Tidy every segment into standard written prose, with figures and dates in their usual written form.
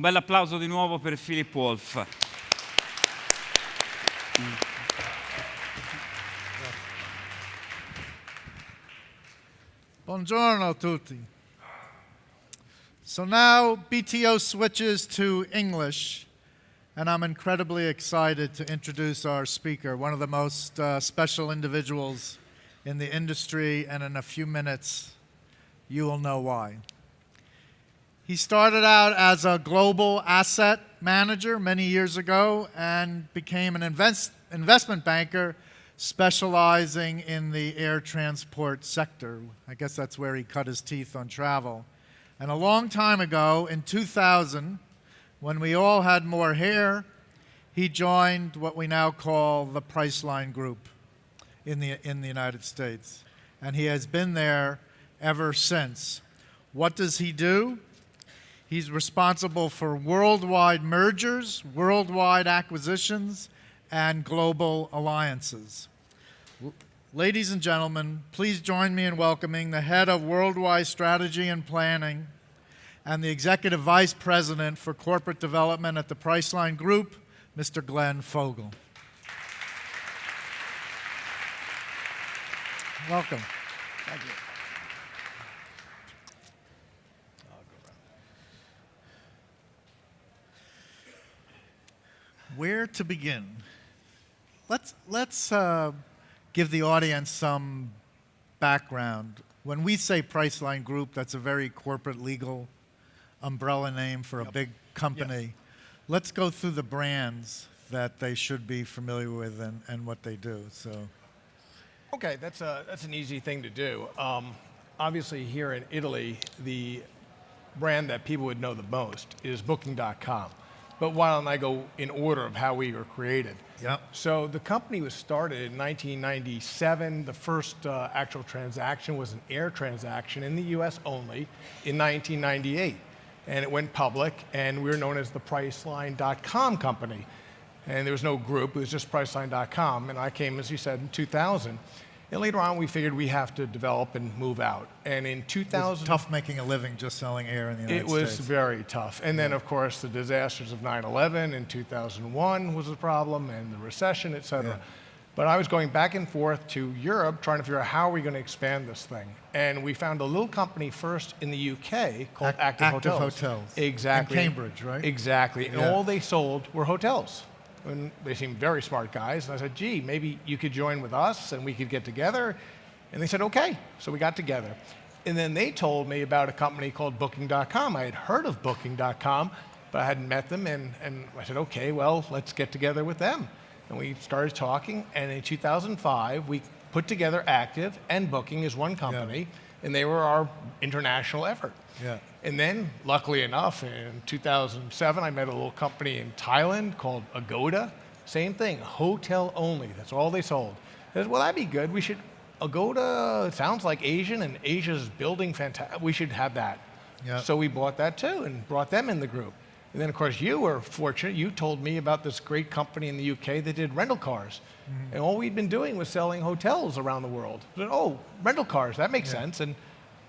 bel applauso di nuovo per Philip Wolf. Buongiorno a tutti. So now BTO switches to English, and I'm incredibly excited to introduce our speaker, one of the most special individuals in the industry, and in a few minutes, you will know why. He started out as a global asset manager many years ago and became an investment banker specializing in the air transport sector. I guess that's where he cut his teeth on travel. And a long time ago, in 2000, when we all had more hair, he joined what we now call the Priceline Group in the United States. And he has been there ever since. What does he do? He's responsible for worldwide mergers, worldwide acquisitions, and global alliances. Ladies and gentlemen, please join me in welcoming the head of worldwide strategy and planning and the executive vice president for corporate development at the Priceline Group, Mr. Glenn Fogel. Welcome. Thank you. Where to begin? Let's give the audience some background. When we say Priceline Group, that's a very corporate legal umbrella name for a big company. Yes. Let's go through the brands that they should be familiar with and what they do. So, Okay, that's an easy thing to do. Obviously, here in Italy, the brand that people would know the most is Booking.com. But why don't I go in order of how we were created? Yep. So the company was started in 1997. The first actual transaction was an air transaction in the US only in 1998. And it went public, and we were known as the Priceline.com company. And there was no group, it was just Priceline.com. And I came, as you said, in 2000. And later on, we figured we have to develop and move out. And in 2000... It was tough making a living just selling air in the United States. It was very tough. And then, of course, the disasters of 9/11 in 2001 was a problem, and the recession, et cetera. Yeah. But I was going back and forth to Europe trying to figure out how are we going to expand this thing. And we found a little company first in the UK called Active Hotels. Exactly. In Cambridge, right? Exactly. And Yeah. all they sold were hotels. And they seemed very smart guys. And I said, gee, maybe you could join with us and we could get together. And they said, okay. So we got together. And then they told me about a company called Booking.com. I had heard of Booking.com, but I hadn't met them. And I said, okay, well, let's get together with them. And we started talking. And in 2005, we put together Active and Booking as one company. Yeah. And they were our international effort. Yeah. And then, luckily enough, in 2007, I met a little company in Thailand called Agoda. Same thing, hotel only. That's all they sold. I said, well, that'd be good. We should, Agoda sounds like Asian, and Asia's building fantastic. We should have that. Yeah. So we bought that too and brought them in the group. And then, of course, you were fortunate. You told me about this great company in the UK that did rental cars. Mm-hmm. And all we'd been doing was selling hotels around the world. I said, oh, rental cars, that makes sense. And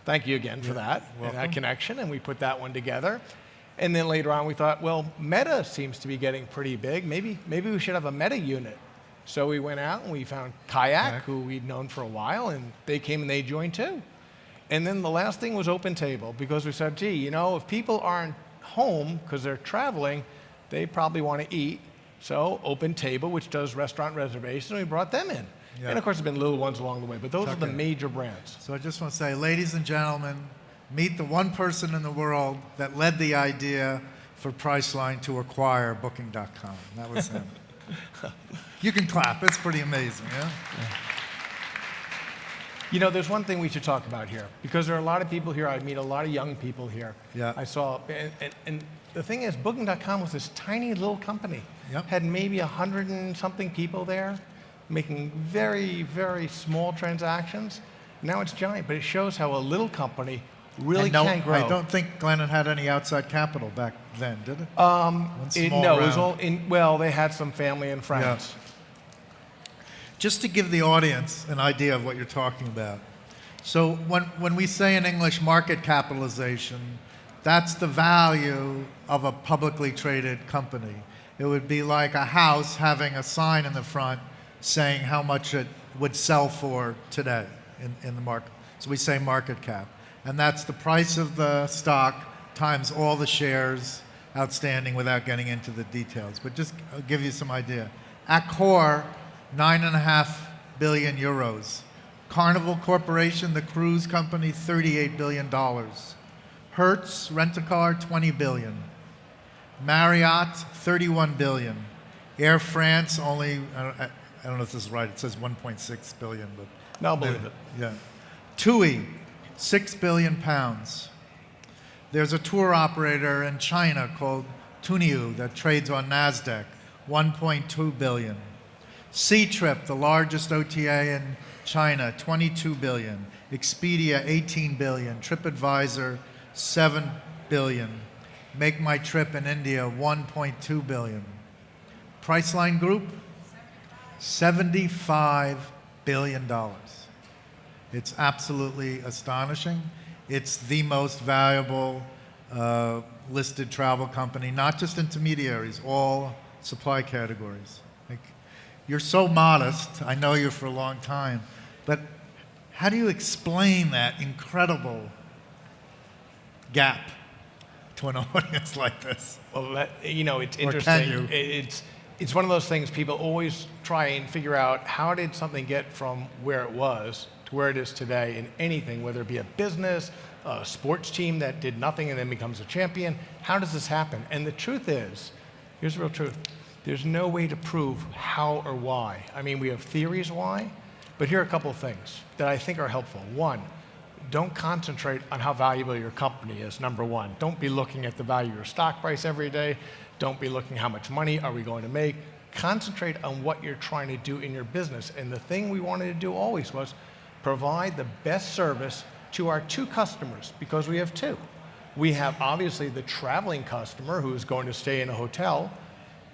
thank you again for that, and that connection, and we put that one together. And then later on we thought, well, Meta seems to be getting pretty big. Maybe we should have a Meta unit. So we went out and we found Kayak, who we'd known for a while, and they came and they joined too. And then the last thing was Open Table, because we said, gee, you know, if people aren't home because they're traveling, they probably want to eat. So Open Table, which does restaurant reservations, we brought them in. Yeah. And of course, there have been little ones along the way, but those are the major brands. So I just want to say, ladies and gentlemen, meet the one person in the world that led the idea for Priceline to acquire Booking.com. That was him. You can clap. It's pretty amazing, yeah? You know, there's one thing we should talk about here, because there are a lot of people here. I meet a lot of young people here. Yeah. I saw, and the thing is, Booking.com was this tiny little company. Yep. Had maybe 100 and something people there, making very, very small transactions. Now it's giant, but it shows how a little company really can grow. I don't think Glennon had any outside capital back then, did it? It was all in, well, they had some family and friends. Yeah. Just to give the audience an idea of what you're talking about. So when we say in English market capitalization, That's the value of a publicly traded company. It would be like a house having a sign in the front saying how much it would sell for today in the market. So we say market cap. And that's the price of the stock times all the shares outstanding without getting into the details. But just I'll give you some idea. Accor, 9.5 billion euros. Carnival Corporation, the cruise company, $38 billion. Hertz, rent-a-car, 20 billion. Marriott, 31 billion. Air France, only, I don't know if this is right, it says 1.6 billion, but. No, I'll believe it. Yeah. TUI, 6 billion pounds. There's a tour operator in China called Tuniu that trades on NASDAQ, 1.2 billion. Ctrip, the largest OTA in China, 22 billion. Expedia, 18 billion. TripAdvisor, 7 billion. Make My Trip in India, 1.2 billion. Priceline Group, $75 billion. It's absolutely astonishing. It's the most valuable listed travel company, not just intermediaries, all supply categories. Like, you're so modest, I know you for a long time, but how do you explain that incredible gap to an audience like this? Well, it's Or interesting. can you? It's one of those things people always try and figure out, how did something get from where it was to where it is today in anything, whether it be a business, a sports team that did nothing and then becomes a champion. How does this happen? And the truth is, here's the real truth, there's no way to prove how or why. I mean, we have theories why, but here are a couple of things that I think are helpful. One, don't concentrate on how valuable your company is, number one. Don't be looking at the value of your stock price every day. Don't be looking how much money are we going to make. Concentrate on what you're trying to do in your business. And the thing we wanted to do always was provide the best service to our two customers, because we have two. We have obviously the traveling customer who's going to stay in a hotel,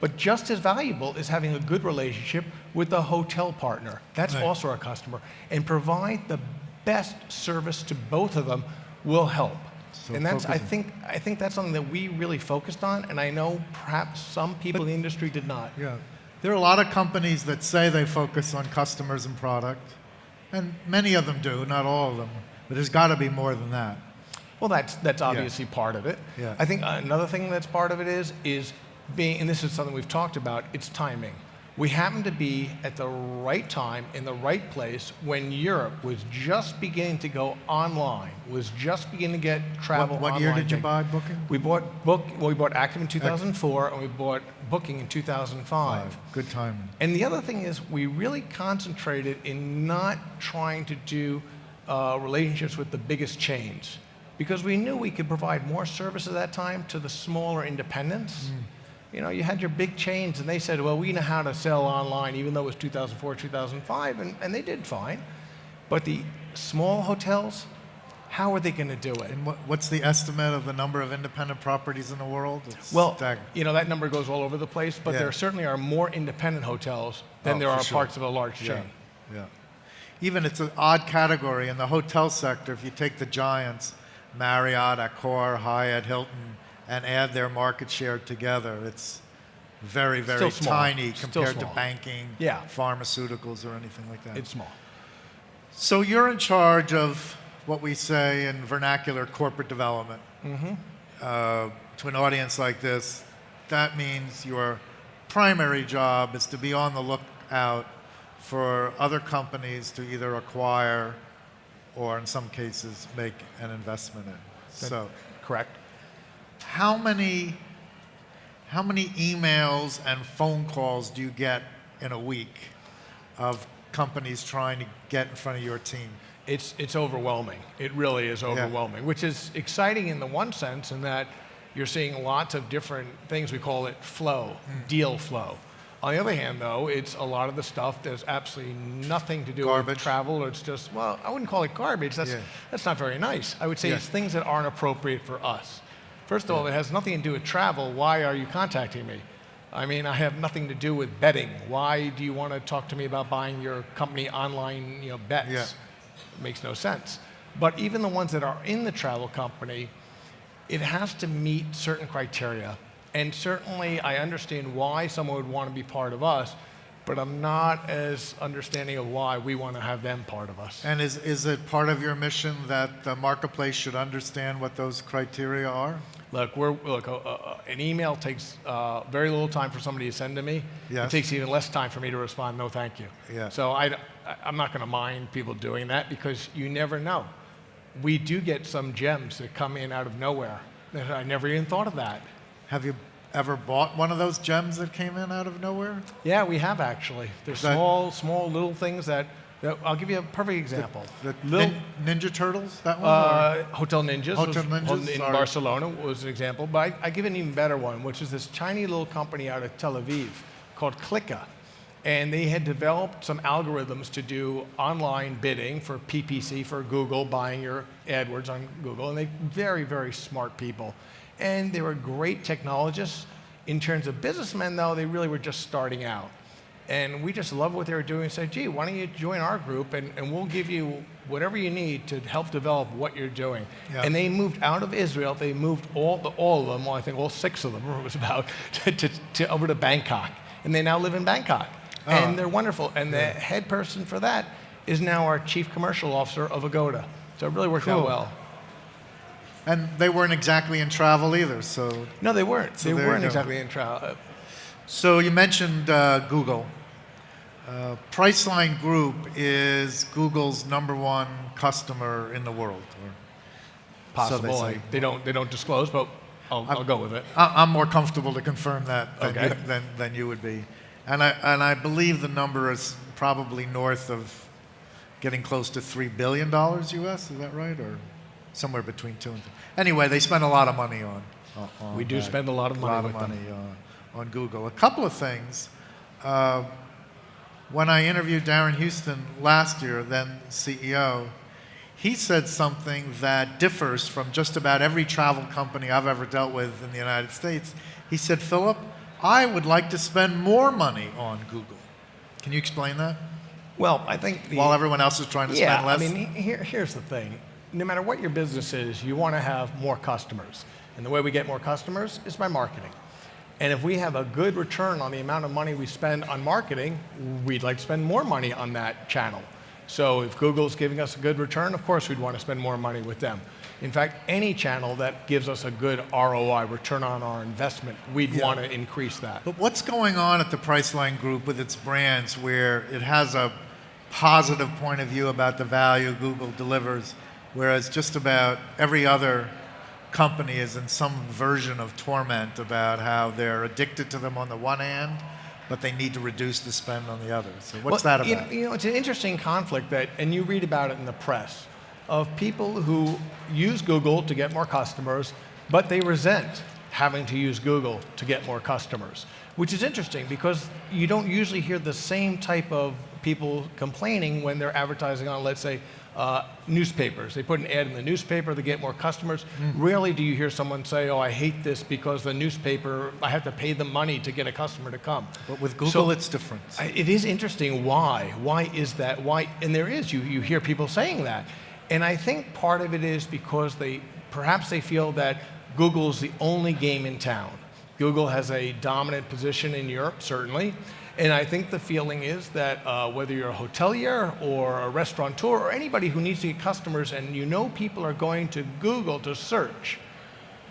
but just as valuable is having a good relationship with the hotel partner. That's Right. also our customer. And provide the best service to both of them will help. So and that's, focusing. I think that's something that we really focused on, and I know perhaps some people in the industry did not. Yeah. There are a lot of companies that say they focus on customers and product, and many of them do, not all of them, but there's got to be more than that. Well, that's obviously part of it. Yeah. I think another thing that's part of it is being, and this is something we've talked about, it's timing. We happen to be at the right time, in the right place, when Europe was just beginning to go online, was just beginning to get travel online. What year did you buy Booking? We bought Active in 2004, and we bought Booking in 2005. Good timing. And the other thing is, we really concentrated in not trying to do relationships with the biggest chains, because we knew we could provide more service at that time to the smaller independents. You know, you had your big chains, and they said, well, we know how to sell online, even though it was 2004, 2005, and they did fine. But the small hotels, how are they going to do it? And what's the estimate of the number of independent properties in the world? It's Well, staggering. you know, that number goes all over the place, but Yeah. there certainly are more independent hotels than Oh, there for are sure. parts of a large Yeah. chain. Yeah. Even it's an odd category in the hotel sector. If you take the giants, Marriott, Accor, Hyatt, Hilton, and add their market share together, it's very, very Still small. tiny Still compared to small. banking, Yeah. pharmaceuticals, or anything like that. It's small. So you're in charge of what we say in vernacular corporate development. To an audience like this, that means your primary job is to be on the lookout for other companies to either acquire or, in some cases, make an investment in. So Correct. how many emails and phone calls do you get in a week of companies trying to get in front of your team? It's overwhelming. It really is overwhelming, which is exciting in the one sense in that you're seeing lots of different things. We call it flow, deal flow. On the other hand, though, it's a lot of the stuff that's absolutely nothing to do Garbage. with travel, or it's just, well, I wouldn't call it garbage. That's not very nice. I would say Yeah. it's things that aren't appropriate for us. First of all, it has nothing to do with travel. Why are you contacting me? I mean, I have nothing to do with betting. Why do you want to talk to me about buying your company online, bets? Yeah. It makes no sense. But even the ones that are in the travel company, it has to meet certain criteria. And certainly I understand why someone would want to be part of us, but I'm not as understanding of why we want to have them part of us. And is it part of your mission that the marketplace should understand what those criteria are? Look, an email takes very little time for somebody to send to me. Yes. It takes even less time for me to respond, no thank you. Yeah. So I'm not going to mind people doing that because you never know. We do get some gems that come in out of nowhere. I never even thought of that. Have you ever bought one of those gems that came in out of nowhere? Yeah, we have actually. They're small little things that I'll give you a perfect example. The Ninja Turtles, that one? Hotel Ninjas, Hotel Ninjas, in Barcelona was an example. But I give an even better one, which is this tiny little company out of Tel Aviv called Clicka. And they had developed some algorithms to do online bidding for PPC, for Google, buying your AdWords on Google. And they very, very smart people. And they were great technologists. In terms of businessmen, though, they really were just starting out. And we just loved what they were doing and said, gee, why don't you join our group and we'll give you whatever you need to help develop what you're doing. Yeah. And they moved out of Israel. They moved all of them, well, I think all 6 of them it was about, to over to Bangkok. And they now live in Bangkok. Oh. And they're wonderful. And the head person for that is now our chief commercial officer of Agoda. So it really worked out well. And they weren't exactly in travel either, so... No, they weren't. They weren't exactly in travel. So you mentioned Google. Priceline Group is Google's #1 customer in the world. Or possible. So they don't disclose, but I'll go with it. I'm more comfortable to confirm that than you would be. And I believe the number is probably north of getting close to $3 billion US, is that right? Or somewhere between 2 and 3. Anyway, they spend a lot of money on we do spend a lot of money on Google. A couple of things. When I interviewed Darren Houston last year, then CEO, he said something that differs from just about every travel company I've ever dealt with in the United States. He said, Philip, I would like to spend more money on Google. Can you explain that? Well, I think... While everyone else is trying to spend less? I mean, here's the thing. No matter what your business is, you want to have more customers. And the way we get more customers is by marketing. And if we have a good return on the amount of money we spend on marketing, we'd like to spend more money on that channel. So if Google's giving us a good return, of course we'd want to spend more money with them. In fact, any channel that gives us a good ROI, return on our investment, we'd want to increase that. But what's going on at the Priceline Group with its brands where it has a positive point of view about the value Google delivers, whereas just about every other company is in some version of torment about how they're addicted to them on the one hand, but they need to reduce the spend on the other. So what's that about? You know, it's an interesting conflict that, and you read about it in the press, of people who use Google to get more customers, but they resent having to use Google to get more customers, which is interesting because you don't usually hear the same type of people complaining when they're advertising on, let's say, newspapers. They put an ad in the newspaper to get more customers. Rarely do you hear someone say, oh, I hate this because the newspaper, I have to pay them money to get a customer to come. But with Google, it's different. It is interesting why. Why is that? Why? And there is. You hear people saying that. And I think part of it is because perhaps they feel that Google is the only game in town. Google has a dominant position in Europe, certainly. And I think the feeling is that whether you're a hotelier or a restaurateur or anybody who needs to get customers and you know people are going to Google to search,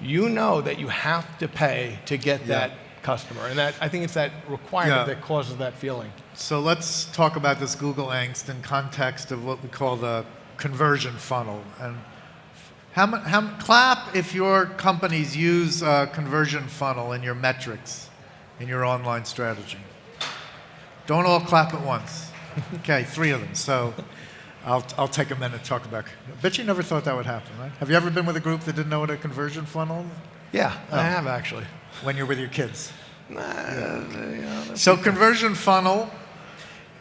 you know that you have to pay to get that customer. And I think it's that requirement that causes that feeling. So let's talk about this Google angst in context of what we call the conversion funnel. And clap if your companies use a conversion funnel in your metrics, in your online strategy. Don't all clap at once. Okay, 3 of them. So I'll take a minute to talk about it. I bet you never thought that would happen, right? Have you ever been with a group that didn't know what a conversion funnel is? Yeah, I have actually. When you're with your kids? So conversion funnel,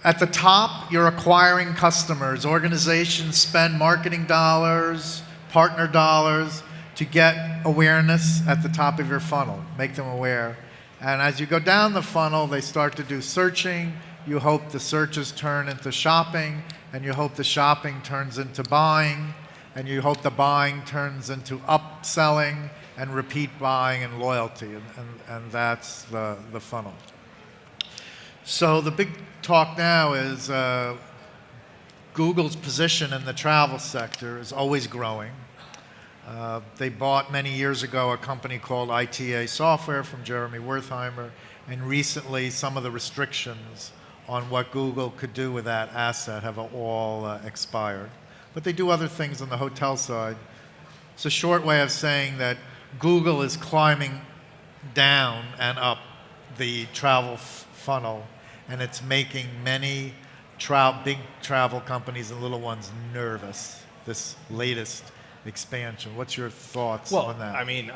at the top, you're acquiring customers. Organizations spend marketing dollars, partner dollars to get awareness at the top of your funnel, make them aware. And as you go down the funnel, they start to do searching. You hope the searches turn into shopping, and you hope the shopping turns into buying, and you hope the buying turns into upselling, and repeat buying and loyalty, and that's the funnel. So the big talk now is Google's position in the travel sector is always growing. They bought many years ago a company called ITA Software from Jeremy Wertheimer, and recently some of the restrictions on what Google could do with that asset have all expired. But they do other things on the hotel side. It's a short way of saying that Google is climbing down and up the travel funnel, and it's making many big travel companies and little ones nervous, this latest expansion. What's your thoughts on that? I mean,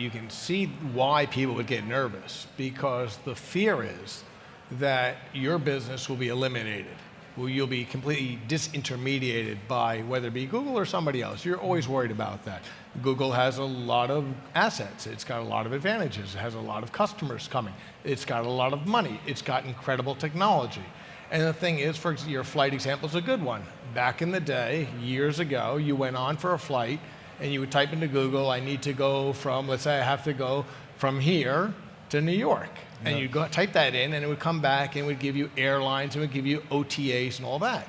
you can see why people would get nervous, because the fear is that your business will be eliminated. You'll be completely disintermediated by whether it be Google or somebody else. You're always worried about that. Google has a lot of assets. It's got a lot of advantages. It has a lot of customers coming. It's got a lot of money. It's got incredible technology. And the thing is, for example, your flight example is a good one. Back in the day, years ago, you went on for a flight and you would type into Google, I need to go from, let's say I have to go from here to New York. Yeah. And you go type that in and it would come back and it would give you airlines, and it would give you OTAs and all that.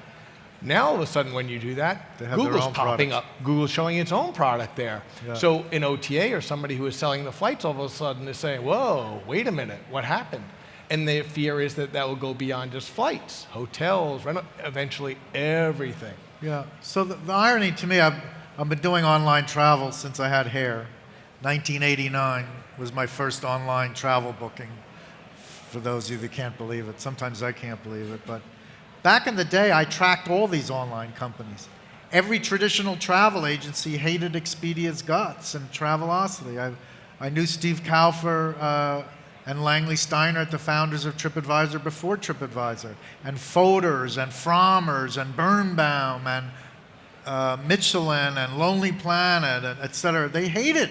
Now all of a sudden when you do that, Google's popping up. Google's showing its own product there. Yeah. So an OTA or somebody who is selling the flights all of a sudden is saying, whoa, wait a minute, what happened? And the fear is that that will go beyond just flights, hotels, eventually everything. Yeah, so the irony to me, I've been doing online travel since I had hair. 1989 was my first online travel booking, for those of you that can't believe it. Sometimes I can't believe it, but back in the day, I tracked all these online companies. Every traditional travel agency hated Expedia's guts and Travelocity. I knew Steve Kaufer and Langley Steinert, the founders of TripAdvisor before TripAdvisor, and Fodor's and Frommers and Birnbaum and Michelin and Lonely Planet, and et cetera. They hated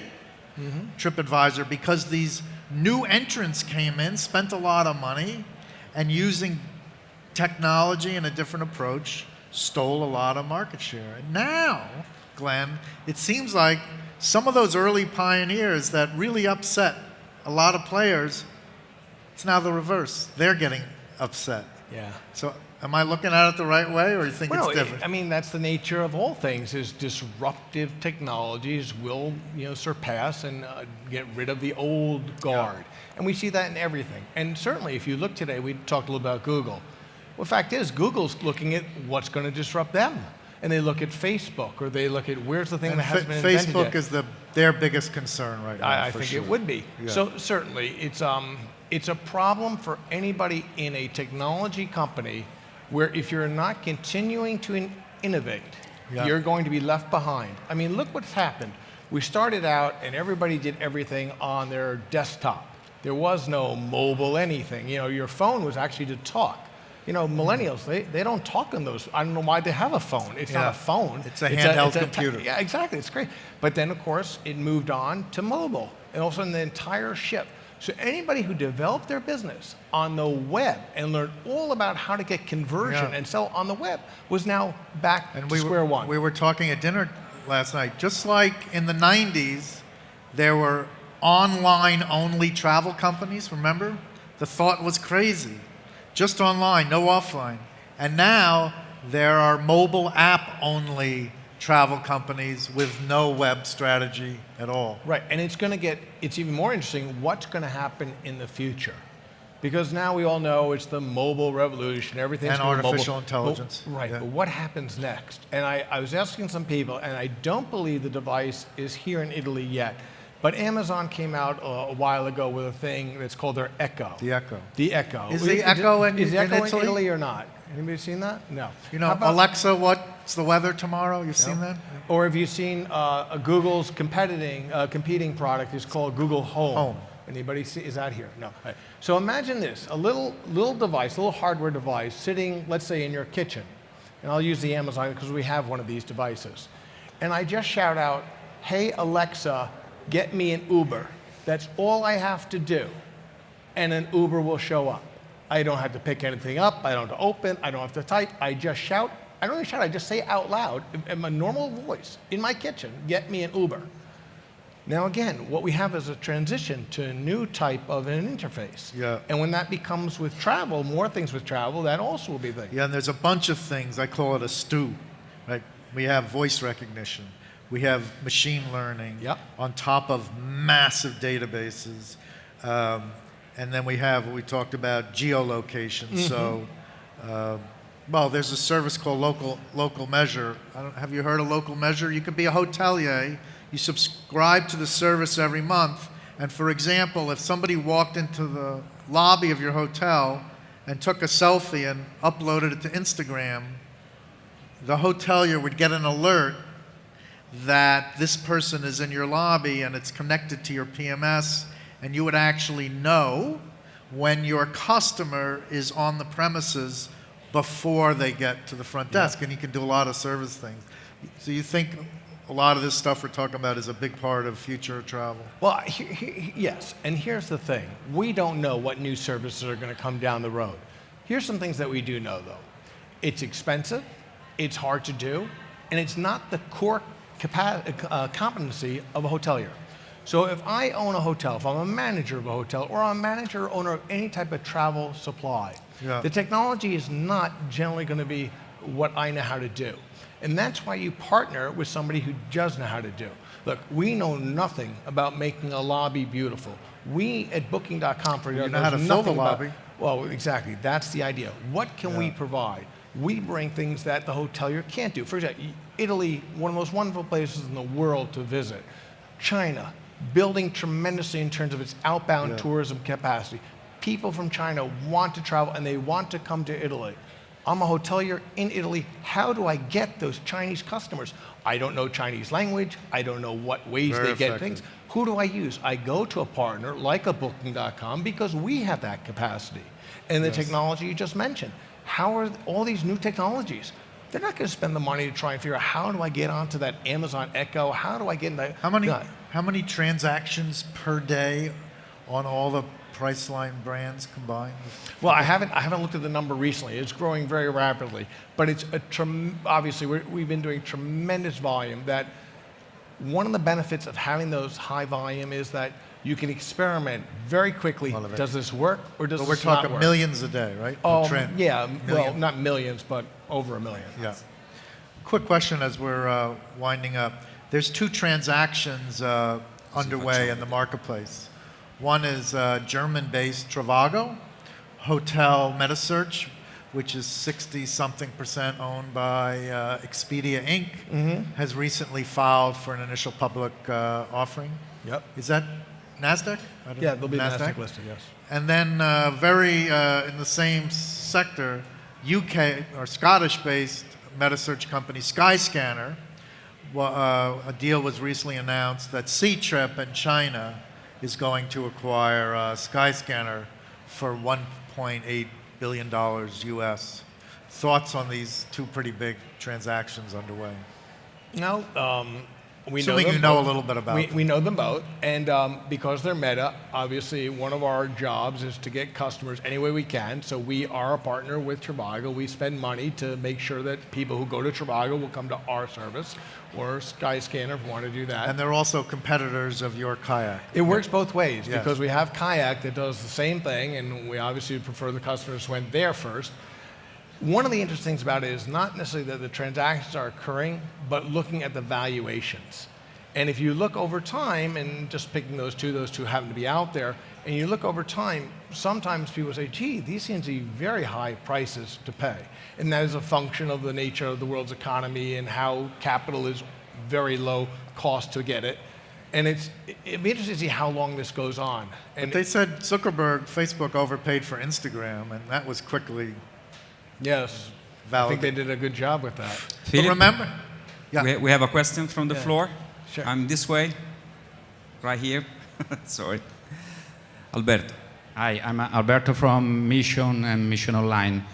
TripAdvisor because these new entrants came in, spent a lot of money, and using technology and a different approach, stole a lot of market share. And now, Glenn, it seems like some of those early pioneers that really upset a lot of players, it's now the reverse. They're getting upset. Yeah. So am I looking at it the right way, or you think it's different? I mean, that's the nature of all things, is disruptive technologies will, surpass and get rid of the old guard. Yeah. And we see that in everything. And certainly, if you look today, we talked a little about Google. Well, the fact is, Google's looking at what's going to disrupt them. And they look at Facebook, or they look at where's the thing that hasn't been invented Facebook yet. is their biggest concern right now. I think it would be. Yeah. So certainly, it's a problem for anybody in a technology company where if you're not continuing to innovate, you're going to be left behind. I mean, look what's happened. We started out and everybody did everything on their desktop. There was no mobile anything. Your phone was actually to talk. Millennials, they don't talk on those. I don't know why they have a phone. It's not a phone. It's a handheld computer. Yeah, exactly. It's great. But then, of course, it moved on to mobile. And all of a sudden, the entire shift. So anybody who developed their business on the web and learned all about how to get conversion and sell on the web was now back to square one. We were talking at dinner last night. Just like in the 90s, there were online-only travel companies, remember? The thought was crazy. Just online, no offline. And now there are mobile app-only travel companies with no web strategy at all. Right, and it's even more interesting what's going to happen in the future. Because now we all know it's the mobile revolution, everything's and artificial intelligence. Right, but what happens next? And I was asking some people, and I don't believe the device is here in Italy yet. But Amazon came out a while ago with a thing that's called their Echo. The Echo. The Echo. Is the Echo in Italy or not? Anybody seen that? No. Alexa, what's the weather tomorrow? You've seen that? Or have you seen Google's competing product is called Google Home? Anybody see? Is that here? No. Right. So imagine this: a little device, a little hardware device, sitting, let's say, in your kitchen. And I'll use the Amazon because we have one of these devices. And I just shout out, "Hey Alexa, get me an Uber." That's all I have to do, and an Uber will show up. I don't have to pick anything up. I don't have to open. I don't have to type. I just shout. I don't even shout. I just say out loud in my normal voice in my kitchen, "Get me an Uber." Now again, what we have is a transition to a new type of an interface. Yeah. And when that becomes with travel, more things with travel, that also will be the thing. Yeah, and there's a bunch of things. I call it a stew. Right? We have voice recognition. We have machine learning Yep. on top of massive databases. And then we have what we talked about, geolocation. So, well, there's a service called Local Measure. Have you heard of Local Measure? You could be a hotelier. You subscribe to the service every month. And for example, if somebody walked into the lobby of your hotel and took a selfie and uploaded it to Instagram, the hotelier would get an alert that this person is in your lobby and it's connected to your PMS, and you would actually know when your customer is on the premises before they get to the front desk, and you can do a lot of service things. So you think a lot of this stuff we're talking about is a big part of future travel? Well, yes, and here's the thing. We don't know what new services are going to come down the road. Here's some things that we do know, though. It's expensive, it's hard to do, and it's not the core competency of a hotelier. So if I own a hotel, if I'm a manager of a hotel, or I'm a manager or owner of any type of travel supply, the technology is not generally going to be what I know how to do. And that's why you partner with somebody who does know how to do. Look, we know nothing about making a lobby beautiful. We at Booking.com, for example, know how to fill the lobby. Well, exactly. That's the idea. What can we provide? We bring things that the hotelier can't do. For example, Italy, one of the most wonderful places in the world to visit. China, building tremendously in terms of its outbound tourism capacity. People from China want to travel and they want to come to Italy. I'm a hotelier in Italy. How do I get those Chinese customers? I don't know Chinese language. I don't know what ways they get things. Who do I use? I go to a partner like a Booking.com because we have that capacity. And the technology you just mentioned. How are all these new technologies? They're not going to spend the money to try and figure out how do I get onto that Amazon Echo? How do I get in that? How many transactions per day on all the Priceline brands combined? Well, I haven't looked at the number recently. It's growing very rapidly, but it's obviously we've been doing tremendous volume. That one of the benefits of having those high volume is that you can experiment very quickly. Does this work or does this not work? We're talking millions a day, right? Yeah. Well, not millions, but over 1 million. Yeah. Quick question as we're winding up. There's two transactions underway in the marketplace. One is German-based Trivago, hotel metasearch, which is 60-something% owned by Expedia Inc., has recently filed for an initial public offering. Yep. Is that NASDAQ? Yeah, they'll be NASDAQ listed, yes. And then in the same sector, UK or Scottish-based metasearch company Skyscanner, a deal was recently announced that Ctrip in China is going to acquire Skyscanner for $1.8 billion US. Thoughts on these two pretty big transactions underway? No, we Assuming know them you know both. a little bit about them. We know them both, and because they're Meta, obviously one of our jobs is to get customers any way we can. So we are a partner with Trivago. We spend money to make sure that people who go to Trivago will come to our service, or Skyscanner if we want to do that. And they're also competitors of your Kayak. It works both ways because we have Kayak that does the same thing, and we obviously prefer the customers went there first. One of the interesting things about it is not necessarily that the transactions are occurring, but looking at the valuations. And if you look over time, and just picking those two happen to be out there, and you look over time, sometimes people say, gee, these seem to be very high prices to pay. And that is a function of the nature of the world's economy and how capital is very low cost to get it. And it'd be interesting to see how long this goes on. And But they said Zuckerberg, Facebook overpaid for Instagram, and that was quickly yes, I think they did a good job with that. But remember? Yeah. We have a question from the floor. Sure. I'm this way, right here. Sorry. Alberto. Hi, I'm Alberto from Mission and Mission Online.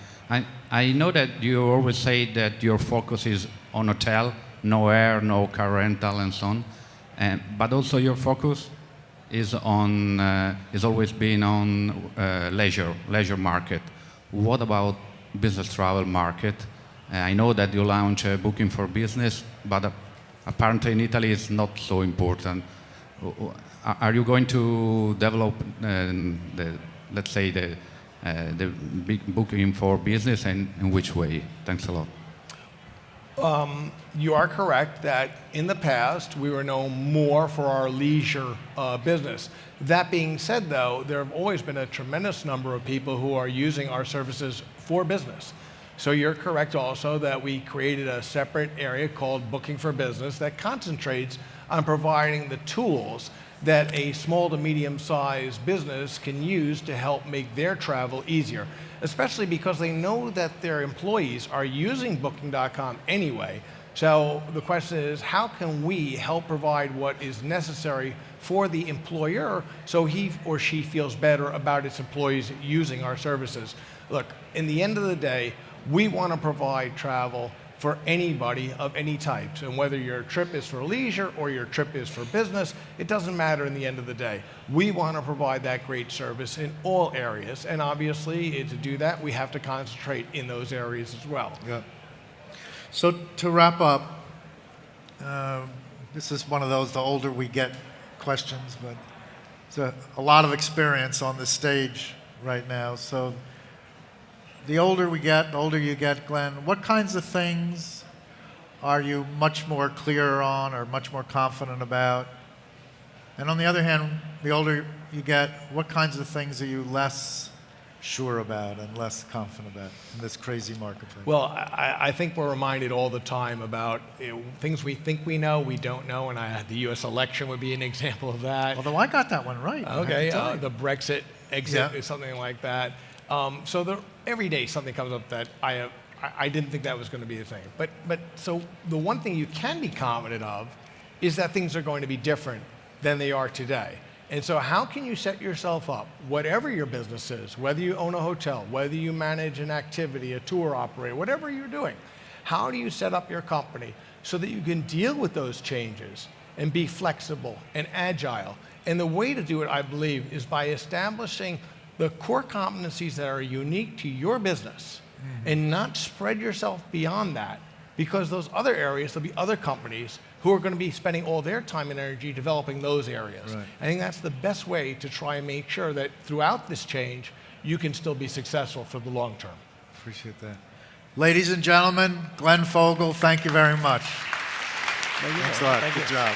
I know that you always say that your focus is on hotel, no air, no car rental, and so on. But also your focus is always been on leisure market. What about business travel market? I know that you launch Booking for Business, but apparently in Italy it's not so important. Are you going to develop let's say, the big booking for business, and in which way? Thanks a lot. You are correct that in the past we were known more for our leisure business. That being said, though, there have always been a tremendous number of people who are using our services for business. So you're correct also that we created a separate area called Booking for Business that concentrates on providing the tools that a small to medium-sized business can use to help make their travel easier, especially because they know that their employees are using Booking.com anyway. So the question is, how can we help provide what is necessary for the employer so he or she feels better about its employees using our services? Look, in the end of the day, we want to provide travel for anybody of any types. And whether your trip is for leisure or your trip is for business, it doesn't matter in the end of the day. We want to provide that great service in all areas. And obviously, to do that, we have to concentrate in those areas as well. Yeah. So to wrap up, this is one of those, the older we get questions, but it's a lot of experience on the stage right now. So the older we get, the older you get, Glenn, what kinds of things are you much more clear on or much more confident about? And on the other hand, the older you get, what kinds of things are you less sure about and less confident about in this crazy marketplace? Well, I think we're reminded all the time about things we think we know, we don't know, and the U.S. election would be an example of that. Although I got that one right. Okay, the Brexit exit is something like that. So every day something comes up that I didn't think that was going to be a thing. But so the one thing you can be confident of is that things are going to be different than they are today. And so how can you set yourself up, whatever your business is, whether you own a hotel, whether you manage an activity, a tour operator, whatever you're doing, how do you set up your company so that you can deal with those changes and be flexible and agile? And the way to do it, I believe, is by establishing the core competencies that are unique to your business and not spread yourself beyond that, because those other areas, there'll be other companies who are going to be spending all their time and energy developing those areas. Right. I think that's the best way to try and make sure that throughout this change, you can still be successful for the long term. Appreciate that. Ladies and gentlemen, Glenn Fogel, thank you very much. Thank you. Thanks a lot. Thank Good you. job.